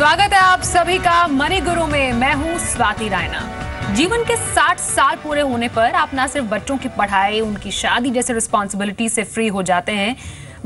स्वागत है आप सभी का मनी गुरु में। मैं हूं स्वाति रायना। जीवन के 60 साल पूरे होने पर आप ना सिर्फ बच्चों की पढ़ाई, उनकी शादी जैसे रिस्पॉन्सिबिलिटी से फ्री हो जाते हैं,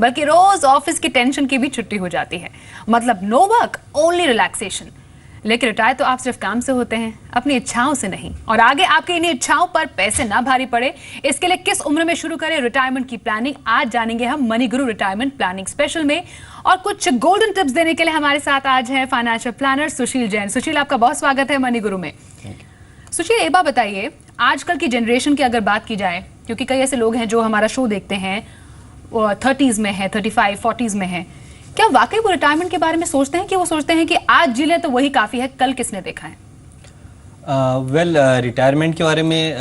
बल्कि रोज ऑफिस की टेंशन की भी छुट्टी हो जाती है। मतलब नो वर्क, ओनली रिलैक्सेशन। लेकिन रिटायर तो आप सिर्फ काम से होते हैं, अपनी इच्छाओं से नहीं। और आगे आपकी इन्हीं इच्छाओं पर पैसे ना भारी पड़े, इसके लिए किस उम्र में शुरू करें रिटायरमेंट की प्लानिंग, आज जानेंगे हम मनी गुरु रिटायरमेंट प्लानिंग स्पेशल में। और कुछ गोल्डन टिप्स देने के लिए हमारे साथ आज है फाइनेंशियल प्लानर सुशील जैन। सुशील, आपका बहुत स्वागत है मनी गुरु में। सुशील, एक बात बताइए, आजकल की जनरेशन की अगर बात की जाए, क्योंकि कई ऐसे लोग हैं जो हमारा शो देखते हैं, 30s में है, 35, 40s में है, क्या वाकई वो रिटायरमेंट के बारे में सोचते हैं कि वो सोचते हैं कि आज जी लें तो वही काफ़ी है, कल किसने देखा है? रिटायरमेंट के बारे में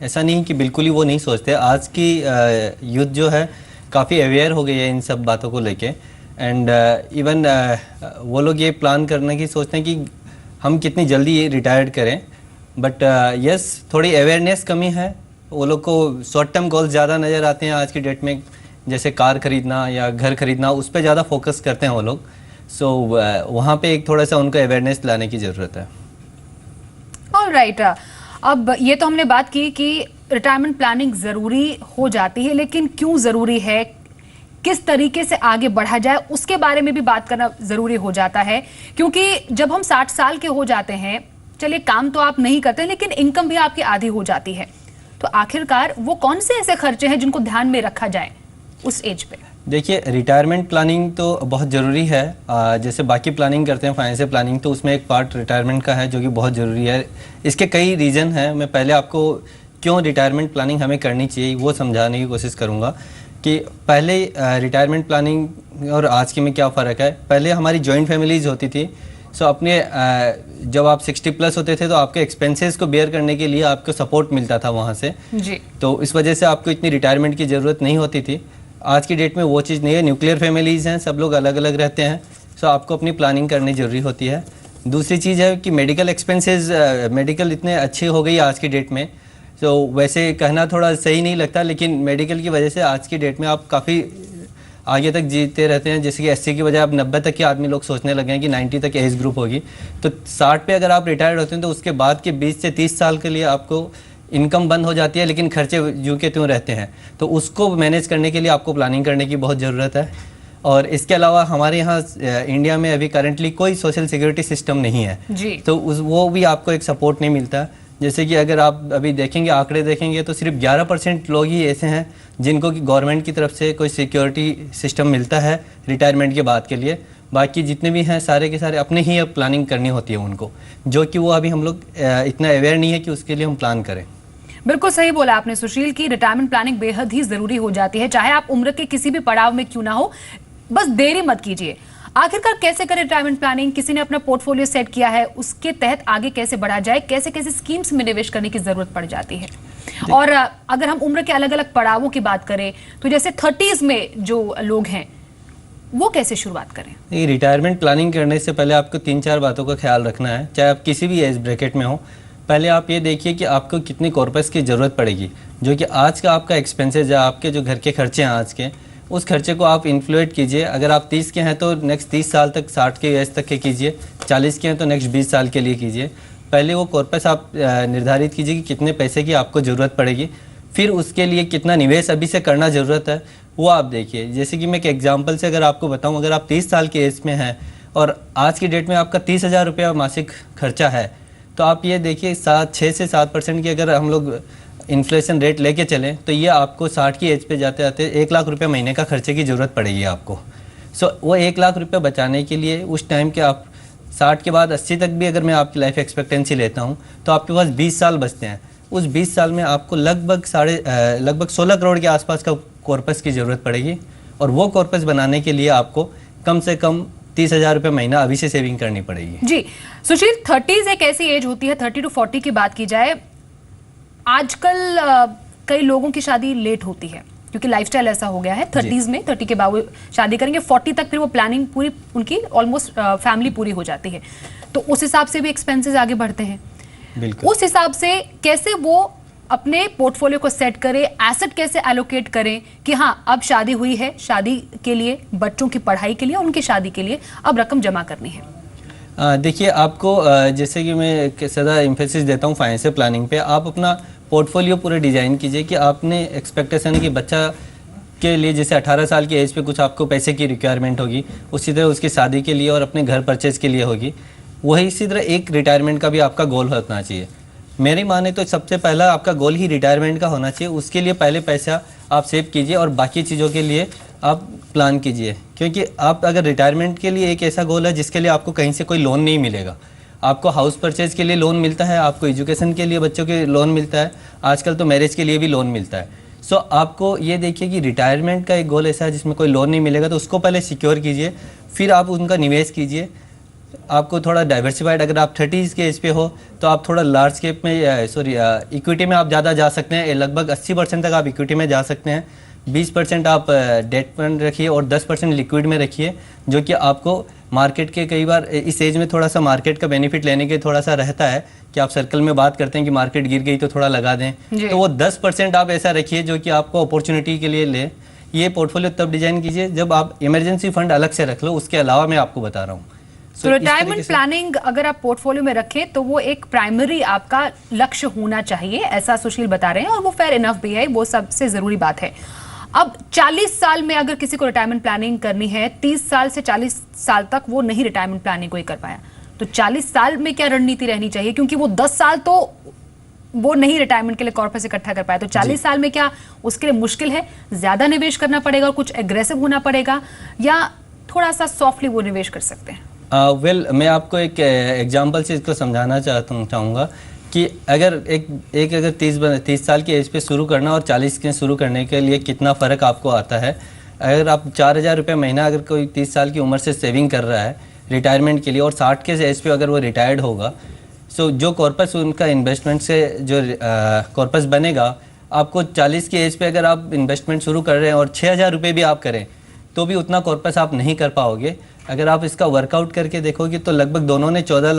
ऐसा नहीं कि बिल्कुल ही वो नहीं सोचते। आज की यूथ जो है काफ़ी अवेयर हो गई है इन सब बातों को लेके। एंड इवन वो लोग ये प्लान करने की सोचते हैं कि हम कितनी जल्दी ये रिटायर्ड करें। बट यस, थोड़ी अवेयरनेस कमी है। वो लोग को शॉर्ट टर्म गोल्स ज़्यादा नज़र आते हैं आज की डेट में, जैसे कार खरीदना या घर खरीदना, उस पर ज़्यादा फोकस करते हैं वो लोग। सो वहाँ पे एक थोड़ा सा उनको अवेयरनेस लाने की ज़रूरत है। ऑलराइट, अब ये तो हमने बात की कि रिटायरमेंट प्लानिंग ज़रूरी हो जाती है, लेकिन क्यों ज़रूरी है, किस तरीके से आगे बढ़ा जाए, उसके बारे में भी बात करना ज़रूरी हो जाता है। क्योंकि जब हम 60 साल के हो जाते हैं, चलिए काम तो आप नहीं करते, लेकिन इनकम भी आपकी आधी हो जाती है, तो आखिरकार वो कौन से ऐसे खर्चे हैं जिनको ध्यान में रखा जाए उस एज पे? देखिए, रिटायरमेंट प्लानिंग तो बहुत ज़रूरी है। जैसे बाकी प्लानिंग करते हैं फाइनेंशियल प्लानिंग, तो उसमें एक पार्ट रिटायरमेंट का है जो कि बहुत ज़रूरी है। इसके कई रीज़न हैं। मैं पहले आपको क्यों रिटायरमेंट प्लानिंग हमें करनी चाहिए वो समझाने की कोशिश करूँगा कि पहले रिटायरमेंट प्लानिंग और आज के में क्या फ़र्क है। पहले हमारी जॉइंट फैमिलीज़ होती थी। सो अपने जब आप 60 प्लस होते थे तो आपके एक्सपेंसेस को बेयर करने के लिए आपको सपोर्ट मिलता था वहाँ से जी। तो इस वजह से आपको इतनी रिटायरमेंट की ज़रूरत नहीं होती थी। आज की डेट में वो चीज़ नहीं है। न्यूक्लियर फैमिलीज़ हैं, सब लोग अलग अलग रहते हैं। सो आपको अपनी प्लानिंग करनी ज़रूरी होती है। दूसरी चीज़ है कि मेडिकल एक्सपेंसेस, मेडिकल इतने अच्छी हो गई आज की डेट में। सो वैसे कहना थोड़ा सही नहीं लगता, लेकिन मेडिकल की वजह से आज की डेट में आप काफ़ी आगे तक जीते रहते हैं। जैसे कि 80 की बजाय अब 90 तक के आदमी लोग सोचने लगे हैं कि 90 तक एज ग्रुप होगी। तो 60 पे अगर आप रिटायर्ड होते हैं तो उसके बाद के 20 से 30 साल के लिए आपको इनकम बंद हो जाती है, लेकिन खर्चे यूं के त्यों रहते हैं। तो उसको मैनेज करने के लिए आपको प्लानिंग करने की बहुत ज़रूरत है। और इसके अलावा हमारे यहाँ इंडिया में अभी करेंटली कोई सोशल सिक्योरिटी सिस्टम नहीं है जी। तो वो भी आपको एक सपोर्ट नहीं मिलता। जैसे कि अगर आप अभी देखेंगे, आंकड़े देखेंगे, तो सिर्फ 11% लोग ही ऐसे हैं जिनको कि गवर्नमेंट की तरफ से कोई सिक्योरिटी सिस्टम मिलता है रिटायरमेंट के बाद के लिए। बाकी जितने भी हैं सारे के सारे अपने ही अब प्लानिंग करनी होती है उनको, जो कि वो अभी हम लोग इतना अवेयर नहीं है कि उसके लिए हम प्लान करें। बिल्कुल सही बोला आपने सुशील की रिटायरमेंट प्लानिंग बेहद ही जरूरी हो जाती है, चाहे आप उम्र के किसी भी पड़ाव में क्यों ना हो, बस देरी मत कीजिए। आखिरकार कैसे करें रिटायरमेंट प्लानिंग? किसी ने अपना पोर्टफोलियो सेट किया है, उसके तहत आगे कैसे बढ़ा जाए, कैसे कैसे स्कीम्स में निवेश करने की जरूरत पड़ जाती है। और अगर हम उम्र के अलग अलग पड़ावों की बात करें, तो जैसे 30s में जो लोग हैं वो कैसे शुरुआत करें? रिटायरमेंट प्लानिंग करने से पहले आपको 3-4 बातों का ख्याल रखना है, चाहे आप किसी भी एज ब्रैकेट में हो। पहले आप ये देखिए कि आपको कितनी कॉर्पस की ज़रूरत पड़ेगी, जो कि आज का आपका एक्सपेंसेस है, आपके जो घर के खर्चे हैं आज के, उस खर्चे को आप इन्फ्लुएट कीजिए। अगर आप 30 के हैं तो नेक्स्ट 30 साल तक, 60 के एज तक के कीजिए। 40 के हैं तो नेक्स्ट 20 साल के लिए कीजिए। पहले वो कॉर्पस आप निर्धारित कीजिए कि कितने पैसे की आपको ज़रूरत पड़ेगी, फिर उसके लिए कितना निवेश अभी से करना ज़रूरत है वो आप देखिए। जैसे कि मैं एक एग्जाम्पल से अगर आपको बताऊँ, अगर आप 30 साल के एज में हैं और आज की डेट में आपका 30,000 रुपया मासिक खर्चा है, तो आप ये देखिए 6 से 7% की अगर हम लोग इन्फ्लेशन रेट लेके चलें तो ये आपको 60 की एज पे जाते जाते 1 लाख रुपये महीने का खर्चे की ज़रूरत पड़ेगी आपको। सो वो 1 लाख रुपये बचाने के लिए उस टाइम के आप 60 के बाद 80 तक भी अगर मैं आपकी लाइफ एक्सपेक्टेंसी लेता हूँ तो आपके पास 20 साल बचते हैं। उस 20 साल में आपको लगभग 16 करोड़ के आसपास का कॉर्पस की ज़रूरत पड़ेगी। और वो कॉर्पस बनाने के लिए आपको कम से कम 30,000 रुपये महीना अभी से सेविंग करनी पड़ेगी जी। सुशील, 30s एक ऐसी एज होती है, 30 to 40 की बात की जाए, आजकल कई लोगों की शादी लेट होती है क्योंकि लाइफस्टाइल ऐसा हो गया है। 30s में 30 के बाद शादी करेंगे, 40 तक फिर वो प्लानिंग पूरी उनकी ऑलमोस्ट फैमिली पूरी हो जाती है, तो उस हिसाब से भी एक्सपेंसेस आगे बढ़ते हैं। बिल्कुल। उस हिसाब से कैसे वो अपने पोर्टफोलियो को सेट करें, एसेट कैसे एलोकेट करें कि हाँ अब शादी हुई है, शादी के लिए, बच्चों की पढ़ाई के लिए, उनकी शादी के लिए अब रकम जमा करनी है। देखिए आपको जैसे कि मैं सदा एम्फेसिस देता हूँ फाइनेंशियल प्लानिंग पे, आप अपना पोर्टफोलियो पूरा डिज़ाइन कीजिए कि आपने एक्सपेक्टेशन है कि बच्चा के लिए जैसे 18 साल की एज पे कुछ आपको पैसे की रिक्वायरमेंट होगी, उसी तरह उसकी शादी के लिए और अपने घर परचेज के लिए होगी, वही इसी तरह एक रिटायरमेंट का भी आपका गोल होना चाहिए। मेरी माने तो सबसे पहला आपका गोल ही रिटायरमेंट का होना चाहिए। उसके लिए पहले पैसा आप सेव कीजिए और बाकी चीज़ों के लिए आप प्लान कीजिए, क्योंकि आप अगर रिटायरमेंट के लिए एक ऐसा गोल है जिसके लिए आपको कहीं से कोई लोन नहीं मिलेगा। आपको हाउस परचेज के लिए लोन मिलता है, आपको एजुकेशन के लिए बच्चों के लोन मिलता है, आजकल तो मैरिज के लिए भी लोन मिलता है। सो आपको ये देखिए कि रिटायरमेंट का एक गोल ऐसा है जिसमें कोई लोन नहीं मिलेगा, तो उसको पहले सिक्योर कीजिए, फिर आप उनका निवेश कीजिए। आपको थोड़ा डाइवर्सिफाइड, अगर आप 30 के एज पे हो तो आप थोड़ा लार्ज कैप में इक्विटी में आप ज़्यादा जा सकते हैं। लगभग 80% तक आप इक्विटी में जा सकते हैं। 20% आप डेट फंड रखिए और 10% लिक्विड में रखिए, जो कि आपको मार्केट के कई बार इस एज में थोड़ा सा मार्केट का बेनिफिट लेने के थोड़ा सा रहता है कि आप सर्कल में बात करते हैं कि मार्केट गिर गई तो थोड़ा लगा दें, तो वो 10% आप ऐसा रखिए जो कि आपको अपॉर्चुनिटी के लिए ले। ये पोर्टफोलियो तब डिजाइन कीजिए जब आप इमरजेंसी फंड अलग से रख लो, उसके अलावा मैं आपको बता रहा हूँ। तो रिटायरमेंट प्लानिंग अगर आप पोर्टफोलियो में रखें तो वो एक प्राइमरी आपका लक्ष्य होना चाहिए, ऐसा सुशील बता रहे हैं, और वो फेयर इनफ भी है, वो सबसे जरूरी बात है। अब 40 साल में अगर किसी को रिटायरमेंट प्लानिंग करनी है, 30 साल से 40 साल तक वो नहीं रिटायरमेंट प्लानिंग कोई कर पाया, तो 40 साल में क्या रणनीति रहनी चाहिए? क्योंकि वो 10 साल तो वो नहीं रिटायरमेंट के लिए कॉर्पस इकट्ठा कर पाया, तो 40 साल में क्या उसके लिए मुश्किल है? ज्यादा निवेश करना पड़ेगा और कुछ एग्रेसिव होना पड़ेगा, या थोड़ा सा सॉफ्टली वो निवेश कर सकते हैं? मैं आपको एक एग्जांपल से इसको समझाना चाहूँगा कि अगर अगर 30 साल की एज पे शुरू करना और 40 के शुरू करने के लिए कितना फ़र्क आपको आता है। अगर आप 4,000 रुपये महीना अगर कोई 30 साल की उम्र से सेविंग कर रहा है रिटायरमेंट के लिए, और 60 के एज पे अगर वो रिटायर्ड होगा, सो जो कॉर्पस उनका इन्वेस्टमेंट से जो कॉर्पस बनेगा, आपको 40 की एज पे अगर आप इन्वेस्टमेंट शुरू कर रहे हैं और 6,000 रुपये भी आप करें तो भी उतना कॉर्पस आप नहीं कर पाओगे। अगर आप इसका वर्कआउट करके देखोगे तो लगभग दोनों ने 14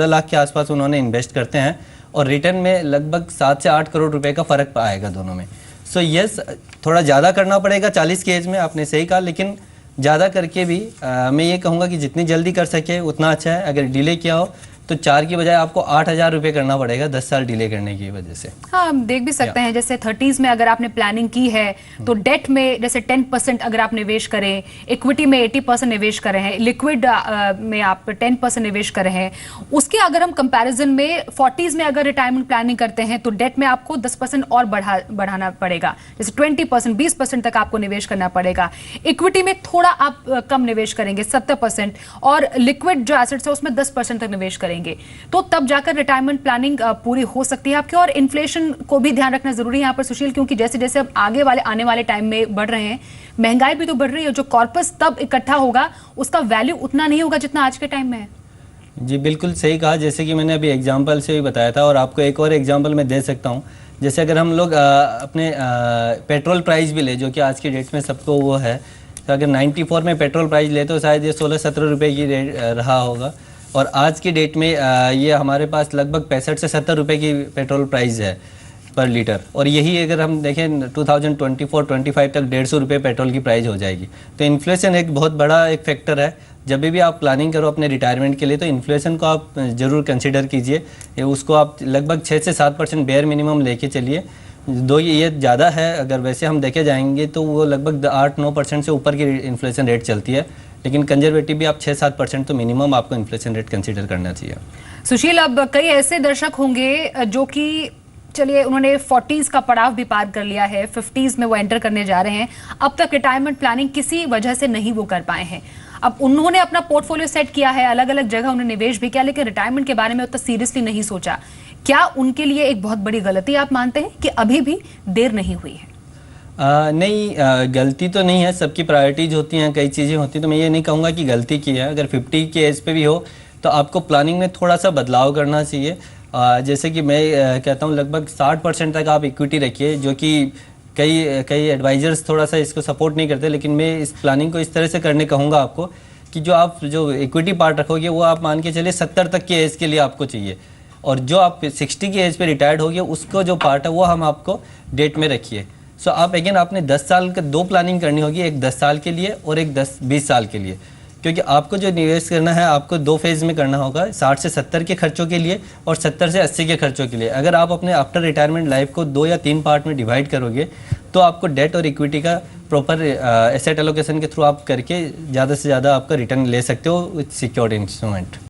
लाख के आसपास उन्होंने इन्वेस्ट करते हैं, और रिटर्न में लगभग 7 से 8 करोड़ रुपए का फ़र्क आएगा दोनों में। सो यस, थोड़ा ज़्यादा करना पड़ेगा 40 की एज में, आपने सही कहा, लेकिन ज़्यादा करके भी मैं ये कहूँगा कि जितनी जल्दी कर सके उतना अच्छा है। अगर डिले किया हो तो 4 की बजाय आपको 8,000 रुपये करना पड़ेगा 10 साल डिले करने की वजह से। हाँ, हम देख भी सकते हैं जैसे 30s में अगर आपने प्लानिंग की है तो डेट में जैसे 10% अगर आप निवेश करें, इक्विटी में 80% निवेश कर रहे हैं, लिक्विड में आप 10% निवेश कर रहे हैं, उसके अगर हम कंपैरिजन में 40s में अगर रिटायरमेंट प्लानिंग करते हैं तो डेट में आपको 10% और बढ़ाना पड़ेगा, जैसे 20%, 20% तक आपको निवेश करना पड़ेगा। इक्विटी में थोड़ा आप कम निवेश करेंगे 70%, और लिक्विड जो एसेट्स है उसमें 10% तक निवेश करेंगे, तो तब जाकर रिटायरमेंट प्लानिंग पूरी हो सकती है आपकी। और इन्फ्लेशन को भी ध्यान रखना जरूरी है यहाँ पर सुशील, क्योंकि जैसे जैसे अब आने वाले टाइम में बढ़ रहे हैं, महंगाई भी तो बढ़ रही है, जो कॉर्पस तब इकट्ठा होगा उसका वैल्यू उतना नहीं होगा जितना आज के टाइम में है। जी बिल्कुल सही कहा, जैसे कि मैंने अभी एग्जाम्पल से भी बताया था, और आपको एक और एग्जाम्पल मैं दे सकता हूँ। जैसे अगर हम लोग अपने पेट्रोल प्राइस भी ले, जो कि आज की डेट में सबको वो है, तो अगर 94 में पेट्रोल प्राइस ले तो शायद ये 16-17 रुपये की रेट रहा होगा, और आज की डेट में ये हमारे पास लगभग 65 से 70 रुपये की पेट्रोल प्राइस है पर लीटर। और यही अगर हम देखें 2024-25 तक 150 रुपये पेट्रोल की प्राइस हो जाएगी। तो इन्फ्लेशन एक बहुत बड़ा एक फैक्टर है। जब भी आप प्लानिंग करो अपने रिटायरमेंट के लिए तो इन्फ्लेशन को आप ज़रूर कंसिडर कीजिए। उसको आप लगभग 6 से 7% बेयर मिनिमम लेके चलिए। दो ये ज़्यादा है, अगर वैसे हम देखे जाएंगे तो वो लगभग 8-9% से ऊपर की इन्फ्लेशन रेट चलती है, लेकिन कंजर्वेटिव भी आप 6-7% तो मिनिमम आपको इन्फ्लेशन रेट कंसीडर करना चाहिए। सुशील, अब कई ऐसे दर्शक होंगे जो कि चलिए उन्होंने 40s का पड़ाव भी पार कर लिया है, 50s में वो एंटर करने जा रहे हैं, अब तक रिटायरमेंट प्लानिंग किसी वजह से नहीं वो कर पाए हैं। अब उन्होंने अपना पोर्टफोलियो सेट किया है, अलग अलग जगह उन्होंने निवेश भी किया, लेकिन रिटायरमेंट के बारे में उतना सीरियसली नहीं सोचा। क्या उनके लिए एक बहुत बड़ी गलती आप मानते हैं कि अभी भी देर नहीं हुई है? नहीं, गलती तो नहीं है, सबकी प्रायोरिटीज होती हैं, कई चीज़ें होती हैं, तो मैं ये नहीं कहूँगा कि गलती की है। अगर 50 की एज पे भी हो तो आपको प्लानिंग में थोड़ा सा बदलाव करना चाहिए। जैसे कि मैं कहता हूँ लगभग 60% तक आप इक्विटी रखिए, जो कि कई एडवाइजर्स थोड़ा सा इसको सपोर्ट नहीं करते, लेकिन मैं इस प्लानिंग को इस तरह से करने कहूँगा आपको कि जो इक्विटी पार्ट रखोगे वो आप मान के चलिए 70 तक की एज के लिए आपको चाहिए, और जो आप 60 की एज पे रिटायर्ड हो गए उसको जो पार्ट है वो हम आपको डेट में रखिए। सो आप अगेन आपने 10 साल का 2 प्लानिंग करनी होगी, एक 10 साल के लिए और एक 20 साल के लिए, क्योंकि आपको जो निवेश करना है आपको 2 फेज़ में करना होगा, 60 से 70 के खर्चों के लिए और 70 से 80 के खर्चों के लिए। अगर आप अपने आफ्टर रिटायरमेंट लाइफ को 2 या 3 पार्ट में डिवाइड करोगे तो आपको डेट और इक्विटी का प्रॉपर एसेट एलोकेशन के थ्रू आप करके ज़्यादा से ज़्यादा आपका रिटर्न ले सकते हो विथ सिक्योर्ड इंस्ट्रूमेंट।